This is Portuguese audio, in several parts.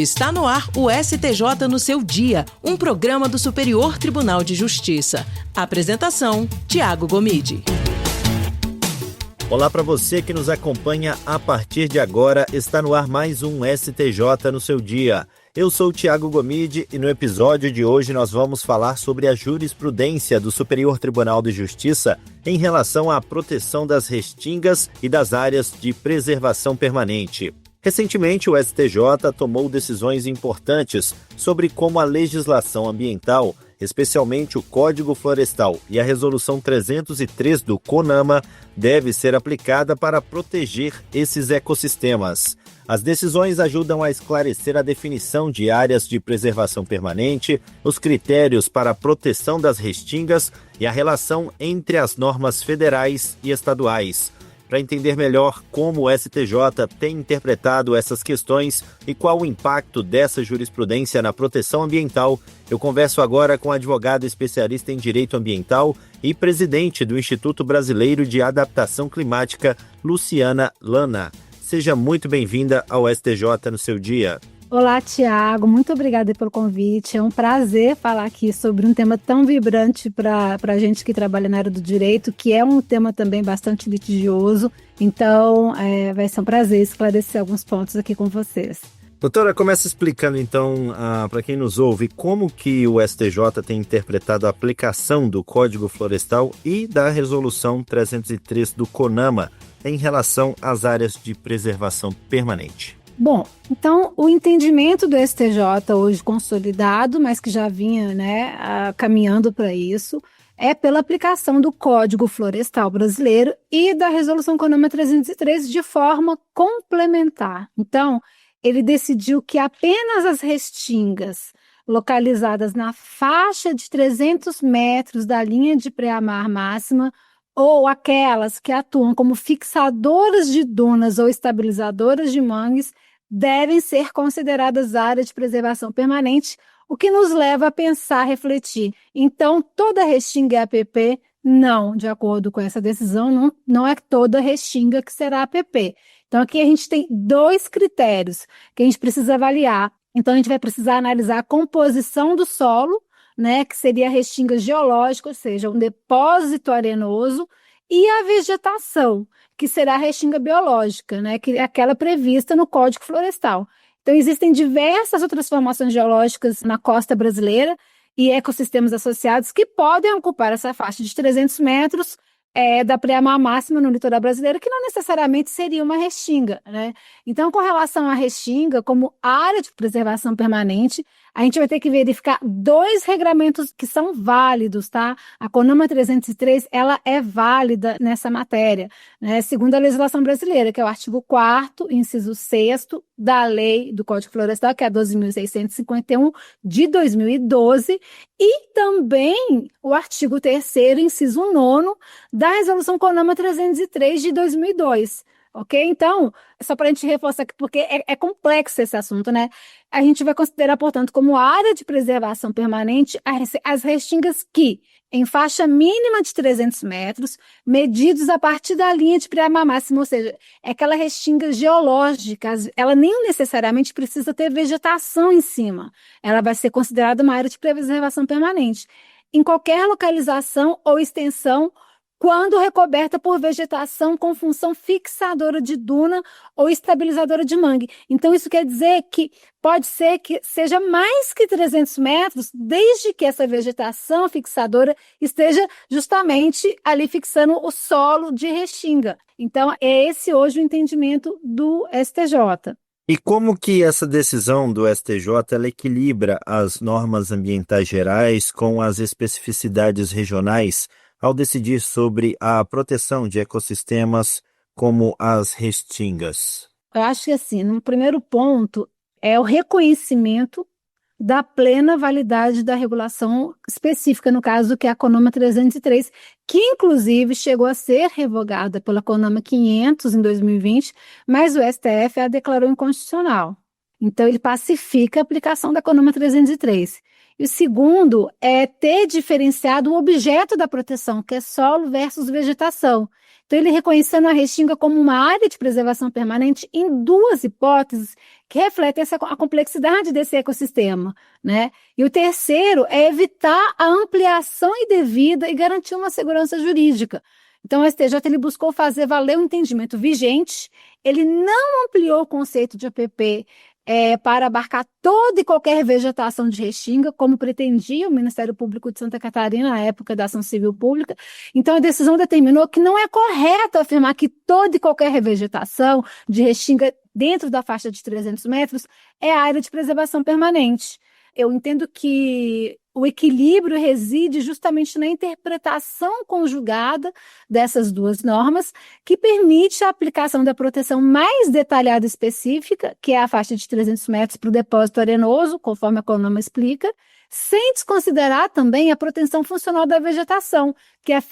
Está no ar o STJ no seu dia, um programa do Superior Tribunal de Justiça. Apresentação, Tiago Gomide. Olá para você que nos acompanha a partir de agora, está no ar mais um STJ no seu dia. Eu sou o Tiago Gomide e no episódio de hoje nós vamos falar sobre a jurisprudência do Superior Tribunal de Justiça em relação à proteção das restingas e das áreas de preservação permanente. Recentemente, o STJ tomou decisões importantes sobre como a legislação ambiental, especialmente o Código Florestal e a Resolução 303 do CONAMA, deve ser aplicada para proteger esses ecossistemas. As decisões ajudam a esclarecer a definição de áreas de preservação permanente, os critérios para a proteção das restingas e a relação entre as normas federais e estaduais. Para entender melhor como o STJ tem interpretado essas questões e qual o impacto dessa jurisprudência na proteção ambiental, eu converso agora com a advogada especialista em direito ambiental e presidente do Instituto Brasileiro de Adaptação Climática, Luciana Lana. Seja muito bem-vinda ao STJ no seu dia. Olá, Tiago, muito obrigada pelo convite. É um prazer falar aqui sobre um tema tão vibrante para a gente que trabalha na área do direito, que é um tema também bastante litigioso. Então, vai ser um prazer esclarecer alguns pontos aqui com vocês. Doutora, começa explicando então, para quem nos ouve, como que o STJ tem interpretado a aplicação do Código Florestal e da Resolução 303 do CONAMA em relação às áreas de preservação permanente. Bom, então o entendimento do STJ hoje consolidado, mas que já vinha caminhando para isso, é pela aplicação do Código Florestal Brasileiro e da Resolução CONAMA 303 de forma complementar. Então, ele decidiu que apenas as restingas localizadas na faixa de 300 metros da linha de pré-mar máxima ou aquelas que atuam como fixadoras de dunas ou estabilizadoras de mangues devem ser consideradas área de preservação permanente, o que nos leva a pensar, refletir. Então, toda restinga é APP? Não, de acordo com essa decisão, não é toda restinga que será APP. Então, aqui a gente tem dois critérios que a gente precisa avaliar. Então, a gente vai precisar analisar a composição do solo, que seria a restinga geológica, ou seja, um depósito arenoso, e a vegetação, que será a restinga biológica, que é aquela prevista no Código Florestal. Então, existem diversas outras formações geológicas na costa brasileira e ecossistemas associados que podem ocupar essa faixa de 300 metros da pré-mar máxima no litoral brasileiro, que não necessariamente seria uma restinga, Então, com relação à restinga, como área de preservação permanente, a gente vai ter que verificar dois regramentos que são válidos, tá? A CONAMA 303, ela é válida nessa matéria, segundo a legislação brasileira, que é o artigo 4º, inciso 6º da lei do Código Florestal, que é a 12.651 de 2012, e também o artigo 3º, inciso 9º, da Resolução CONAMA 303 de 2002, ok? Então, só para a gente reforçar aqui, porque é complexo esse assunto, A gente vai considerar, portanto, como área de preservação permanente as restingas que, em faixa mínima de 300 metros, medidos a partir da linha de pré-mar máxima, ou seja, é aquela restinga geológica, ela nem necessariamente precisa ter vegetação em cima, ela vai ser considerada uma área de preservação permanente, em qualquer localização ou extensão, quando recoberta por vegetação com função fixadora de duna ou estabilizadora de mangue. Então, isso quer dizer que pode ser que seja mais que 300 metros, desde que essa vegetação fixadora esteja justamente ali fixando o solo de restinga. Então, é esse hoje o entendimento do STJ. E como que essa decisão do STJ ela equilibra as normas ambientais gerais com as especificidades regionais ao decidir sobre a proteção de ecossistemas como as restingas? Eu acho que, assim, no primeiro ponto, é o reconhecimento da plena validade da regulação específica, no caso, que é a CONAMA 303, que, inclusive, chegou a ser revogada pela CONAMA 500 em 2020, mas o STF a declarou inconstitucional. Então, ele pacifica a aplicação da CONAMA 303. E o segundo é ter diferenciado o objeto da proteção, que é solo versus vegetação. Então, ele reconhecendo a Restinga como uma área de preservação permanente em duas hipóteses que refletem a complexidade desse ecossistema, né? E o terceiro é evitar a ampliação indevida e garantir uma segurança jurídica. Então, o STJ ele buscou fazer valer o entendimento vigente, ele não ampliou o conceito de APP para abarcar toda e qualquer vegetação de Restinga, como pretendia o Ministério Público de Santa Catarina na época da ação civil pública. Então, a decisão determinou que não é correto afirmar que toda e qualquer revegetação de Restinga dentro da faixa de 300 metros é área de preservação permanente. Eu entendo que o equilíbrio reside justamente na interpretação conjugada dessas duas normas, que permite a aplicação da proteção mais detalhada e específica, que é a faixa de 300 metros para o depósito arenoso, conforme a CONAMA explica, sem desconsiderar também a proteção funcional da vegetação, que é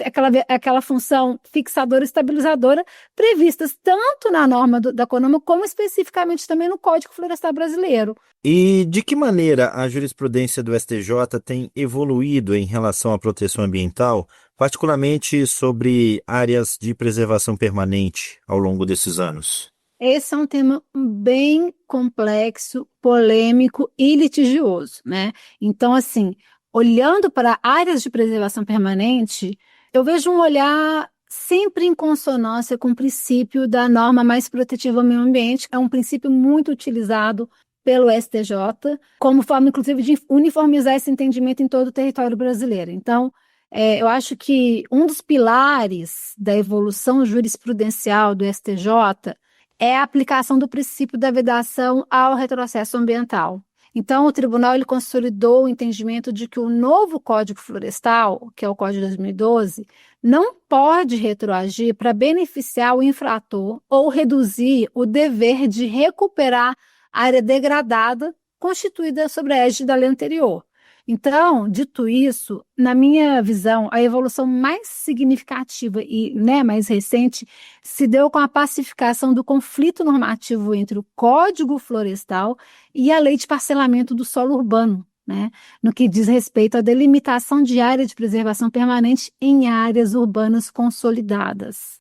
aquela função fixadora e estabilizadora previstas tanto na norma da CONAMA como especificamente também no Código Florestal Brasileiro. E de que maneira a jurisprudência do STJ tem evoluído em relação à proteção ambiental, particularmente sobre áreas de preservação permanente ao longo desses anos? Esse é um tema bem complexo, polêmico e litigioso, né? Então, assim, olhando para áreas de preservação permanente, eu vejo um olhar sempre em consonância com o princípio da norma mais protetiva ao meio ambiente, que é um princípio muito utilizado pelo STJ, como forma, inclusive, de uniformizar esse entendimento em todo o território brasileiro. Então, eu acho que um dos pilares da evolução jurisprudencial do STJ é a aplicação do princípio da vedação ao retrocesso ambiental. Então, o tribunal ele consolidou o entendimento de que o novo Código Florestal, que é o Código de 2012, não pode retroagir para beneficiar o infrator ou reduzir o dever de recuperar a área degradada constituída sobre a égide da lei anterior. Então, dito isso, na minha visão, a evolução mais significativa e mais recente se deu com a pacificação do conflito normativo entre o Código Florestal e a Lei de Parcelamento do Solo Urbano, né, no que diz respeito à delimitação de área de preservação permanente em áreas urbanas consolidadas.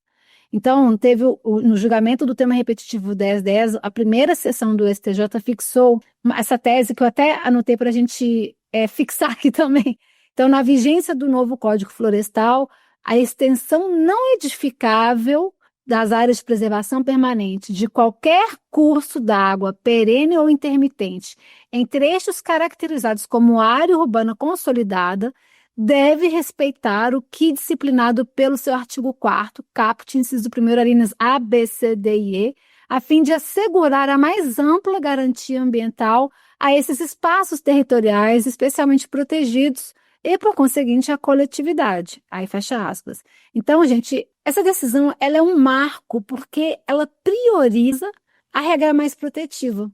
Então, teve no julgamento do tema repetitivo 1010, a primeira sessão do STJ fixou essa tese que eu até anotei para a gente fixar aqui também. Então, na vigência do novo Código Florestal, a extensão não edificável das áreas de preservação permanente de qualquer curso d'água perene ou intermitente em trechos caracterizados como área urbana consolidada deve respeitar o que disciplinado pelo seu artigo 4º, caput, inciso 1º, alíneas A, B, C, D e E, a fim de assegurar a mais ampla garantia ambiental a esses espaços territoriais especialmente protegidos e, por conseguinte, a coletividade. Aí fecha aspas. Então, gente, essa decisão ela é um marco porque ela prioriza a regra mais protetiva,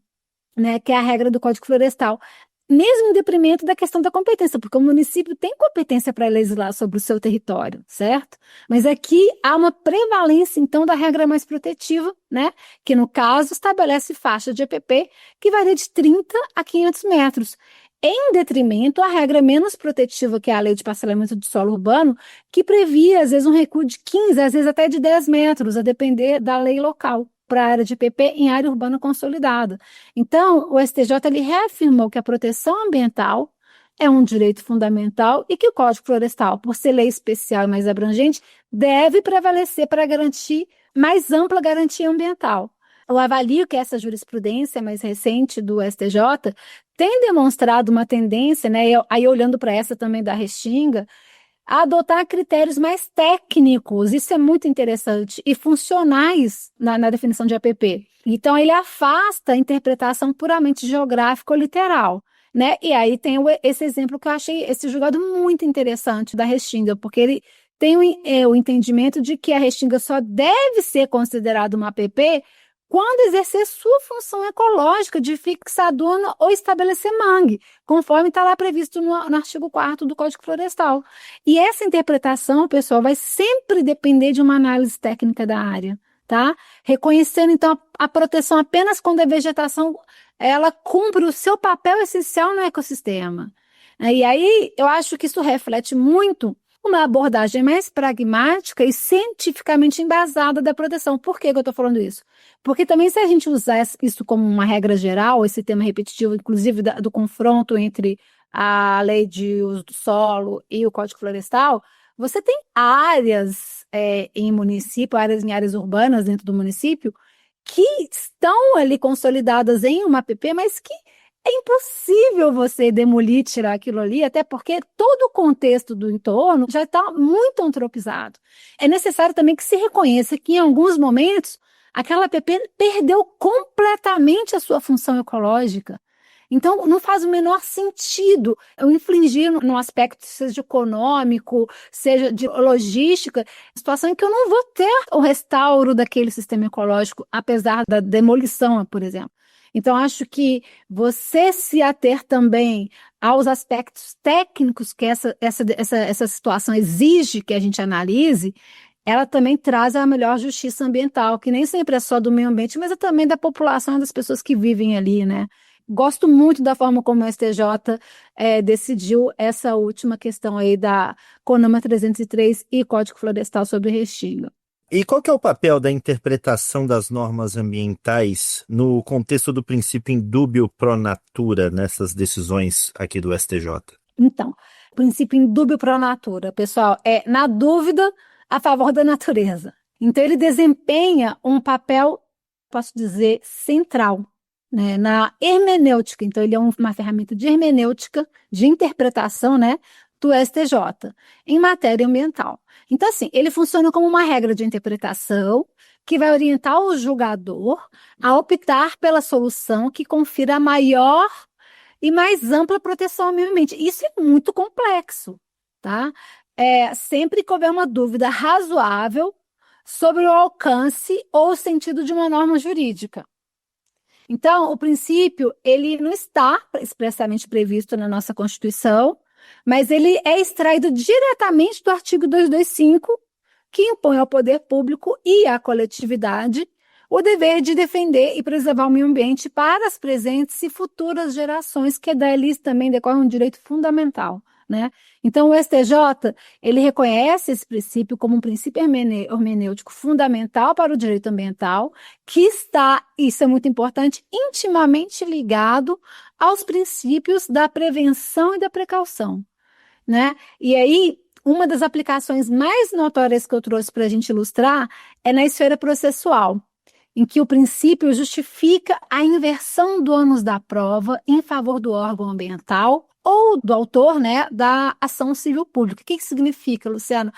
né, que é a regra do Código Florestal, mesmo em detrimento da questão da competência, porque o município tem competência para legislar sobre o seu território, certo? Mas aqui há uma prevalência, então, da regra mais protetiva, né? Que, no caso, estabelece faixa de EPP que varia de 30 a 500 metros, em detrimento à regra menos protetiva, que é a Lei de Parcelamento do Solo Urbano, que previa, às vezes, um recuo de 15, às vezes até de 10 metros, a depender da lei local, para a área de PP em área urbana consolidada. Então, o STJ ele reafirmou que a proteção ambiental é um direito fundamental e que o Código Florestal, por ser lei especial e mais abrangente, deve prevalecer para garantir mais ampla garantia ambiental. Eu avalio que essa jurisprudência mais recente do STJ tem demonstrado uma tendência, né, aí olhando para essa também da Restinga, a adotar critérios mais técnicos, isso é muito interessante, e funcionais na definição de APP. Então, ele afasta a interpretação puramente geográfica ou literal, né? E aí tem esse exemplo que eu achei esse julgado muito interessante da Restinga, porque ele tem o entendimento de que a Restinga só deve ser considerada uma APP quando exercer sua função ecológica de fixar duna ou estabelecer mangue, conforme está lá previsto no artigo 4º do Código Florestal. E essa interpretação, pessoal, vai sempre depender de uma análise técnica da área, tá? Reconhecendo, então, a proteção apenas quando a vegetação ela cumpre o seu papel essencial no ecossistema. E aí, eu acho que isso reflete muito uma abordagem mais pragmática e cientificamente embasada da proteção. Por que eu estou falando isso? Porque também se a gente usar isso como uma regra geral, esse tema repetitivo, inclusive do confronto entre a lei de uso do solo e o Código Florestal, você tem áreas em município, áreas em áreas urbanas dentro do município, que estão ali consolidadas em uma APP, mas que é impossível você demolir, tirar aquilo ali, até porque todo o contexto do entorno já está muito antropizado. É necessário também que se reconheça que, em alguns momentos, aquela APP perdeu completamente a sua função ecológica. Então, não faz o menor sentido eu infligir no aspecto, seja econômico, seja de logística, situação em que eu não vou ter o restauro daquele sistema ecológico, apesar da demolição, por exemplo. Então, acho que você se ater também aos aspectos técnicos que essa situação exige que a gente analise, ela também traz a melhor justiça ambiental, que nem sempre é só do meio ambiente, mas é também da população e das pessoas que vivem ali, né? Gosto muito da forma como o STJ decidiu essa última questão aí da CONAMA 303 e Código Florestal sobre restinga. E qual que é o papel da interpretação das normas ambientais no contexto do princípio indúbio pro natura nessas decisões aqui do STJ? Então, o princípio indúbio pro natura, pessoal, é na dúvida a favor da natureza. Então, ele desempenha um papel, posso dizer, central, né, na hermenêutica. Então, ele é uma ferramenta de hermenêutica, de interpretação, né, do STJ, em matéria ambiental. Então, assim, ele funciona como uma regra de interpretação que vai orientar o julgador a optar pela solução que confira a maior e mais ampla proteção ao meio ambiente. Isso é muito complexo, tá? Sempre que houver uma dúvida razoável sobre o alcance ou o sentido de uma norma jurídica. Então, o princípio, ele não está expressamente previsto na nossa Constituição, mas ele é extraído diretamente do artigo 225, que impõe ao poder público e à coletividade o dever de defender e preservar o meio ambiente para as presentes e futuras gerações, que dali também decorre um direito fundamental, né? Então, o STJ, ele reconhece esse princípio como um princípio hermenêutico fundamental para o direito ambiental, que está, isso é muito importante, intimamente ligado aos princípios da prevenção e da precaução, né? E aí, uma das aplicações mais notórias que eu trouxe para a gente ilustrar é na esfera processual, em que o princípio justifica a inversão do ônus da prova em favor do órgão ambiental ou do autor, né, da ação civil pública. O que isso significa, Luciano?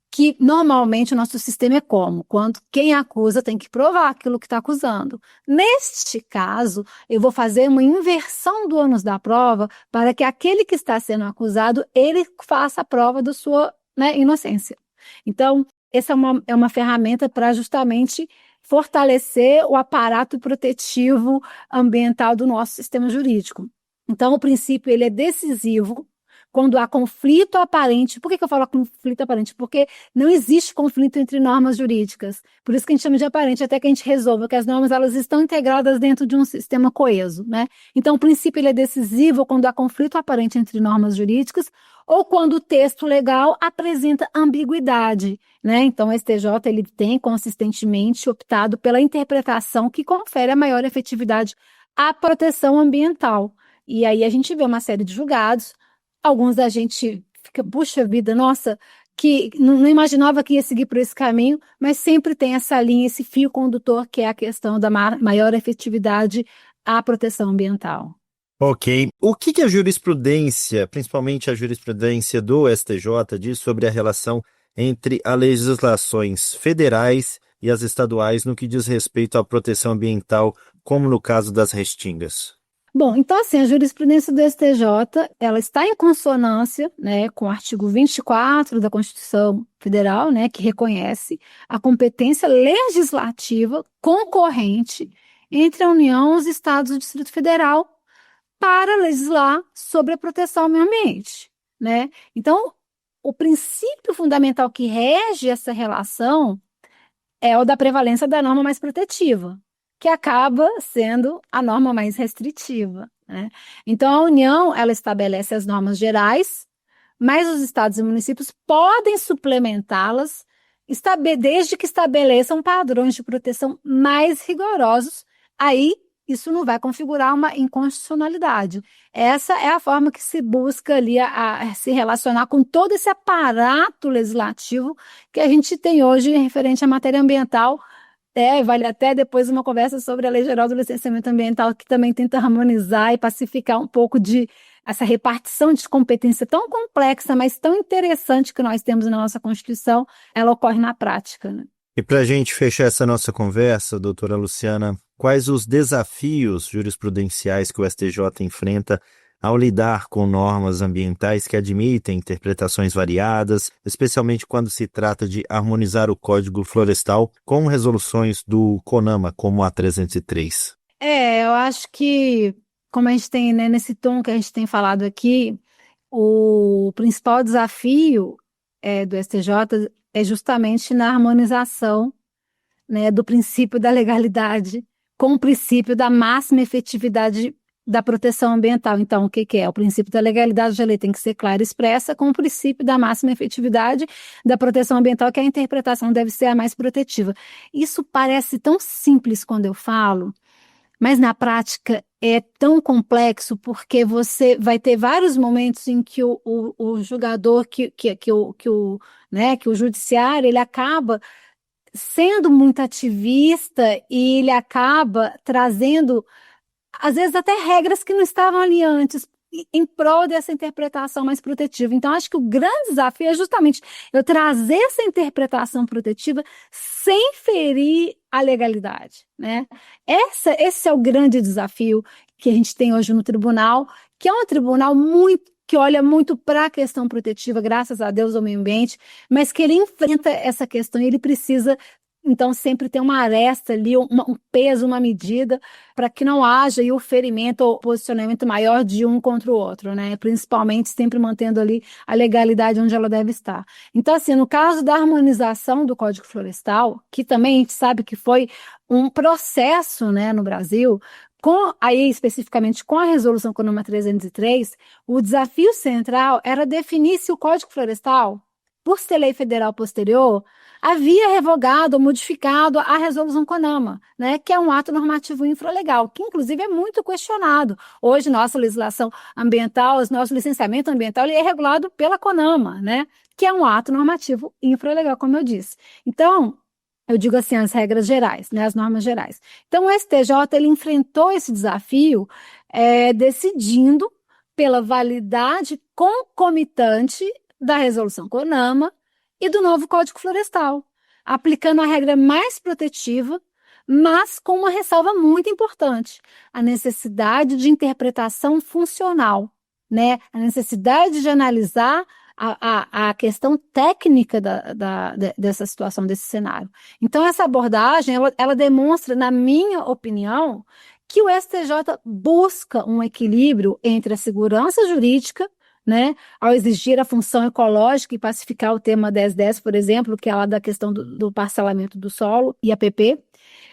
Que normalmente o nosso sistema é como? Quando quem acusa tem que provar aquilo que está acusando. Neste caso, eu vou fazer uma inversão do ônus da prova para que aquele que está sendo acusado, ele faça a prova da sua, né, inocência. Então, essa é uma ferramenta para justamente fortalecer o aparato protetivo ambiental do nosso sistema jurídico. Então, o princípio ele é decisivo quando há conflito aparente. Por que eu falo conflito aparente? Porque não existe conflito entre normas jurídicas. Por isso que a gente chama de aparente, até que a gente resolva que as normas elas estão integradas dentro de um sistema coeso, né? Então, o princípio ele é decisivo quando há conflito aparente entre normas jurídicas ou quando o texto legal apresenta ambiguidade, né? Então, o STJ ele tem consistentemente optado pela interpretação que confere a maior efetividade à proteção ambiental. E aí a gente vê uma série de julgados. Alguns da gente fica, puxa vida, nossa, que não imaginava que ia seguir por esse caminho, mas sempre tem essa linha, esse fio condutor, que é a questão da maior efetividade à proteção ambiental. Ok. O que a jurisprudência, principalmente a jurisprudência do STJ, diz sobre a relação entre as legislações federais e as estaduais no que diz respeito à proteção ambiental, como no caso das restingas? Bom, então assim, a jurisprudência do STJ, ela está em consonância, né, com o artigo 24 da Constituição Federal, né, que reconhece a competência legislativa concorrente entre a União, os Estados e o Distrito Federal para legislar sobre a proteção ao meio ambiente, né? Então, o princípio fundamental que rege essa relação é o da prevalência da norma mais protetiva, que acaba sendo a norma mais restritiva, né? Então, a União, ela estabelece as normas gerais mas os estados e municípios podem suplementá-las desde que estabeleçam padrões de proteção mais rigorosos. Aí, isso não vai configurar uma inconstitucionalidade. Essa é a forma que se busca ali a se relacionar com todo esse aparato legislativo que a gente tem hoje referente à matéria ambiental. Vale até depois uma conversa sobre a Lei Geral do Licenciamento Ambiental, que também tenta harmonizar e pacificar um pouco de essa repartição de competência tão complexa, mas tão interessante que nós temos na nossa Constituição, ela ocorre na prática, né? E para a gente fechar essa nossa conversa, doutora Luciana, quais os desafios jurisprudenciais que o STJ enfrenta ao lidar com normas ambientais que admitem interpretações variadas, especialmente quando se trata de harmonizar o Código Florestal com resoluções do CONAMA, como a 303? Eu acho que, como a gente tem, né, nesse tom que a gente tem falado aqui, o principal desafio do STJ é justamente na harmonização, né, do princípio da legalidade com o princípio da máxima efetividade da proteção ambiental. Então, o que é? O princípio da legalidade da lei tem que ser clara e expressa com o princípio da máxima efetividade da proteção ambiental, que a interpretação deve ser a mais protetiva. Isso parece tão simples quando eu falo, mas na prática é tão complexo, porque você vai ter vários momentos em que o julgador, que o judiciário, ele acaba sendo muito ativista e ele acaba trazendo, às vezes, até regras que não estavam ali antes, em prol dessa interpretação mais protetiva. Então, acho que o grande desafio é justamente eu trazer essa interpretação protetiva sem ferir a legalidade, né? Esse é o grande desafio que a gente tem hoje no tribunal, que é um tribunal que olha muito para a questão protetiva, graças a Deus, ao meio ambiente, mas que ele enfrenta essa questão e ele precisa, então, sempre ter uma aresta ali, um peso, uma medida, para que não haja aí o ferimento ou posicionamento maior de um contra o outro, né? Principalmente sempre mantendo ali a legalidade onde ela deve estar. Então, assim, no caso da harmonização do Código Florestal, que também a gente sabe que foi um processo, né, no Brasil, aí especificamente com a resolução CONAMA 303, o desafio central era definir se o Código Florestal, por ser lei federal posterior, havia revogado ou modificado a resolução CONAMA, né, que é um ato normativo infralegal, que inclusive é muito questionado. Hoje, nossa legislação ambiental, nosso licenciamento ambiental, ele é regulado pela CONAMA, né, que é um ato normativo infralegal, como eu disse. Então, eu digo assim, as regras gerais, né, as normas gerais. Então, o STJ, ele enfrentou esse desafio decidindo pela validade concomitante da resolução CONAMA e do novo Código Florestal, aplicando a regra mais protetiva, mas com uma ressalva muito importante, a necessidade de interpretação funcional, né? A necessidade de analisar a questão técnica dessa situação, desse cenário. Então, essa abordagem, ela demonstra, na minha opinião, que o STJ busca um equilíbrio entre a segurança jurídica, né, ao exigir a função ecológica e pacificar o tema 1010, por exemplo, que é lá da questão do parcelamento do solo, IAPP,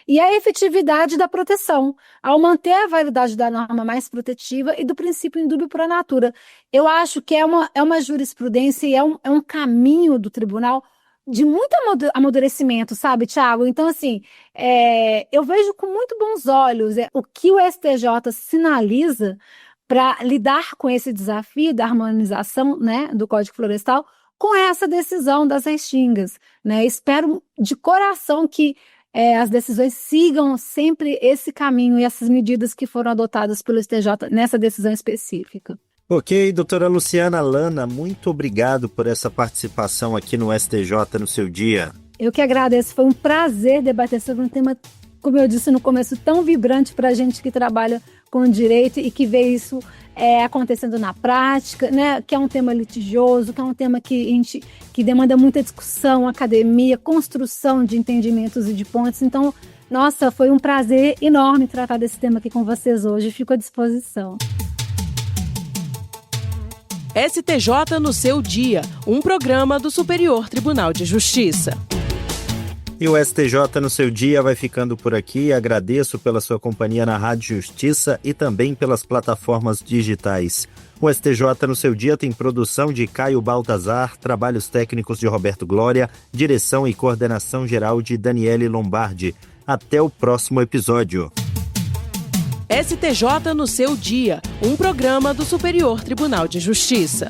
e a efetividade da proteção, ao manter a validade da norma mais protetiva e do princípio indúbio pro natura. Eu acho que é uma jurisprudência e é um caminho do tribunal de muito amadurecimento, sabe, Thiago? Então, assim, eu vejo com muito bons olhos o que o STJ sinaliza para lidar com esse desafio da harmonização, né, do Código Florestal com essa decisão das restingas, né? Espero de coração que as decisões sigam sempre esse caminho e essas medidas que foram adotadas pelo STJ nessa decisão específica. Ok, doutora Luciana Lana, muito obrigado por essa participação aqui no STJ no seu dia. Eu que agradeço, foi um prazer debater sobre um tema, como eu disse no começo, tão vibrante para a gente que trabalha com direito e que vê isso acontecendo na prática, né? Que é um tema litigioso, que é um tema que demanda muita discussão, academia, construção de entendimentos e de pontes. Então, nossa, foi um prazer enorme tratar desse tema aqui com vocês hoje. Fico à disposição. STJ no seu dia, um programa do Superior Tribunal de Justiça. E o STJ no seu dia vai ficando por aqui. Agradeço pela sua companhia na Rádio Justiça e também pelas plataformas digitais. O STJ no seu dia tem produção de Caio Baltazar, trabalhos técnicos de Roberto Glória, direção e coordenação geral de Daniele Lombardi. Até o próximo episódio. STJ no seu dia, um programa do Superior Tribunal de Justiça.